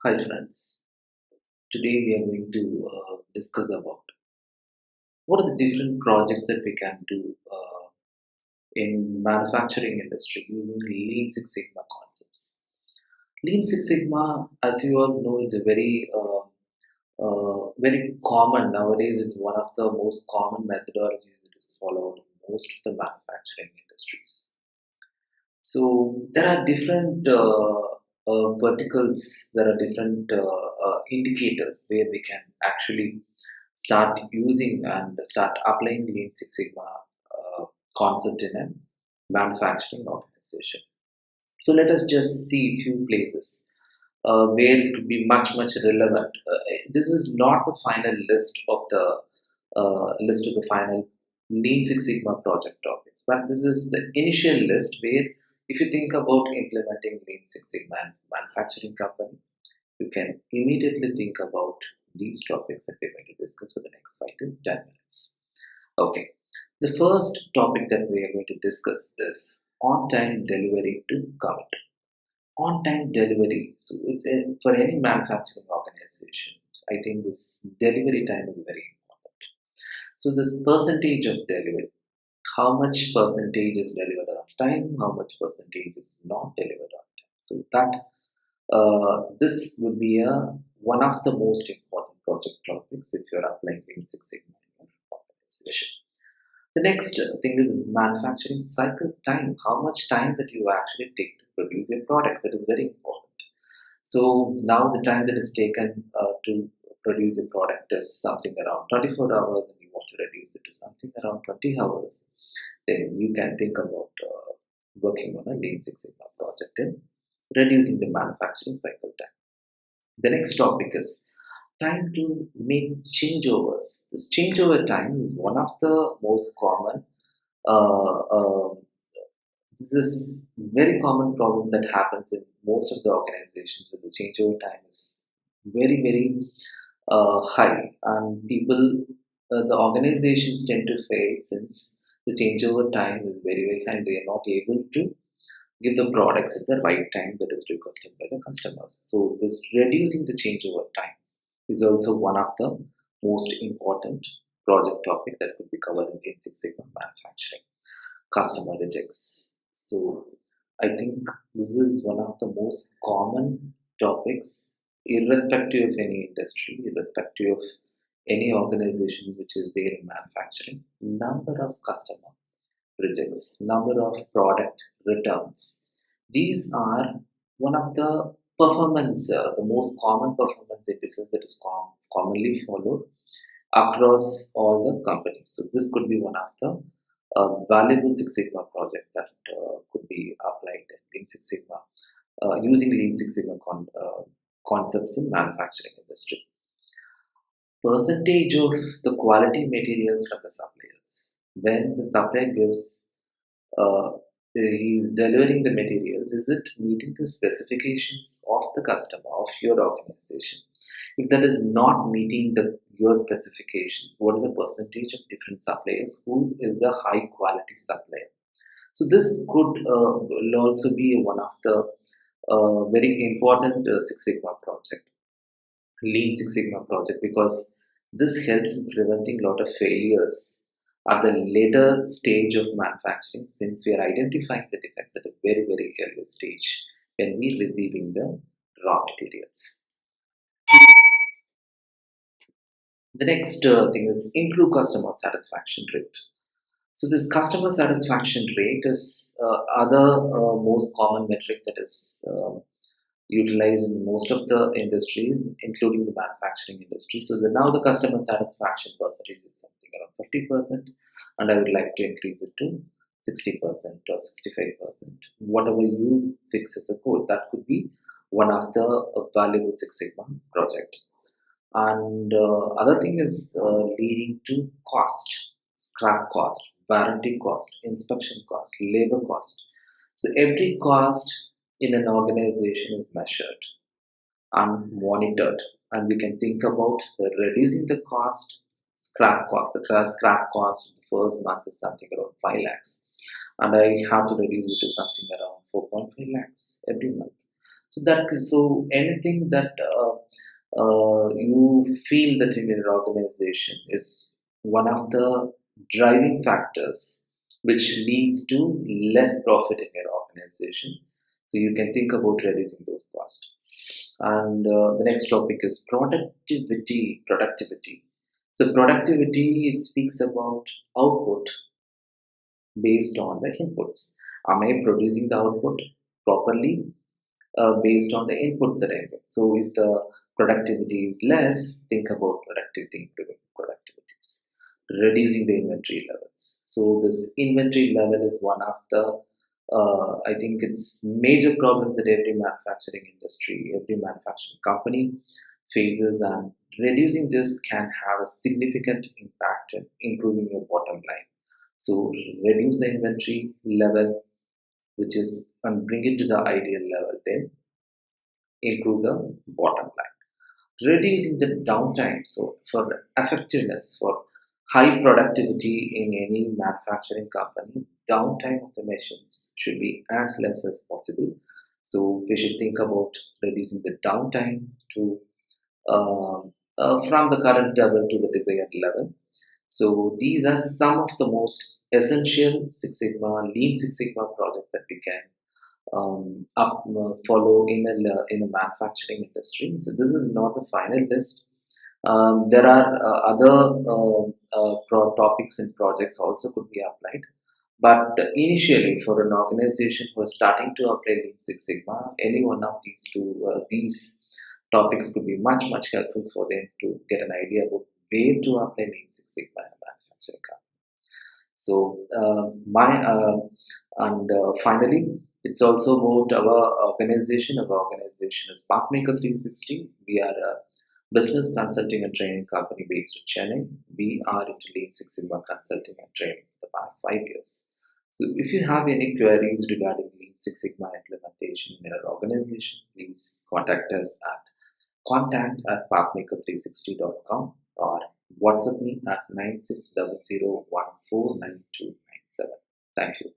Hi friends, today we are going to discuss about what are the different projects that we can do in manufacturing industry using Lean Six Sigma concepts. Lean Six Sigma, as you all know, is a very common nowadays. It's one of the most common methodologies that is followed in most of the manufacturing industries. So there are different verticals, there are different indicators where we can actually start using and start applying Lean Six Sigma concept in a manufacturing organization. So let us just see a few places where it could be much relevant. This is not the final list of the final Lean Six Sigma project topics, but this is the initial list where if you think about implementing Lean Six Sigma in manufacturing company, you can immediately think about these topics that we're going to discuss for the next 5 to 10 minutes. Okay, the first topic that we are going to discuss is on-time delivery to commit. On-time delivery. So, for any manufacturing organization, I think this delivery time is very important. So, this percentage of delivery, how much percentage is delivered on time, how much percentage is not delivered on time. So, this would be one of the most important project topics if you're applying Lean Six Sigma in your organization. The next thing is manufacturing cycle time. How much time that you actually take to produce your products. That is very important. So now the time that is taken to produce a product is something around 24 hours and you want to reduce it to something around 20 hours. Then you can think about working on a Lean Six Sigma project and reducing the manufacturing cycle time. The next topic is time to make changeovers. This changeover time is one of the most common. Uh, uh, this is very common problem that happens in most of the organizations where the changeover time is very high, and the organizations tend to fail since the changeover time is very high. They are not able to give the products at the right time that is requested by the customers. So this reducing the changeover time is also one of the most important project topic that could be covered in Lean Six Sigma manufacturing. Customer rejects. So I think this is one of the most common topics, irrespective of any industry, irrespective of any organization which is there in manufacturing. Number of customer rejects, number of product returns. These are one of the the most common performance indices that is commonly followed across all the companies. So this could be one of the valuable Six Sigma project that could be applied in Lean Six Sigma using Lean Six Sigma concepts in manufacturing industry. Percentage of the quality materials from the suppliers. When the supplier gives he's delivering the materials, is it meeting the specifications of the customer, of your organization? If that is not meeting your specifications, what is the percentage of different suppliers? Who is a high quality supplier? So this could will also be one of the very important Six Sigma project, Lean Six Sigma project, because this helps in preventing a lot of failures at the later stage of manufacturing, since we are identifying the defects at a very early stage when we are receiving the raw materials. The next thing is improve customer satisfaction rate. So this customer satisfaction rate is other most common metric that is utilized in most of the industries, including the manufacturing industry. So now the customer satisfaction percentage is something around 50%, and I would like to increase it to 60% or 65%. Whatever you fix as a goal, that could be one of the valuable Six Sigma project. And other thing is leading to cost, scrap cost, warranty cost, inspection cost, labor cost. So every cost in an organization is measured and monitored, and we can think about reducing the cost, scrap cost. The scrap cost in the first month is something around 5 lakhs, and I have to reduce it to something around 4.5 lakhs every month. So anything that you feel that in your organization is one of the driving factors which leads to less profit in your organization. So you can think about reducing those costs. And the next topic is productivity. Productivity. So productivity, it speaks about output based on the inputs. Am I producing the output properly based on the inputs that I get? So if the productivity is less, think about productivity, improving productivities, reducing the inventory levels. So this inventory level is one of the I think it's major problems that every manufacturing industry, every manufacturing company faces, and reducing this can have a significant impact in improving your bottom line. So reduce the inventory level, which is and bring it to the ideal level, then improve the bottom line. Reducing the downtime. So for effectiveness, for high productivity in any manufacturing company, downtime of the machines should be as less as possible. So we should think about reducing the downtime to from the current level to the desired level. So these are some of the most essential Six Sigma, Lean Six Sigma projects that we can follow in a manufacturing industry. So this is not the final list. There are other topics and projects also could be applied. But initially, for an organization who is starting to apply Lean Six Sigma, any one of these topics could be much helpful for them to get an idea about where to apply Lean Six Sigma in a manufacturing company. So my and finally, it's also about our organization. Our organization is Pathmaker 360. We are a business consulting and training company based in Chennai. We are into Lean Six Sigma consulting and training for the past 5 years. So if you have any queries regarding Lean Six Sigma implementation in your organization, please contact us at contact@pathmaker360.com or WhatsApp me at 9600149297. Thank you.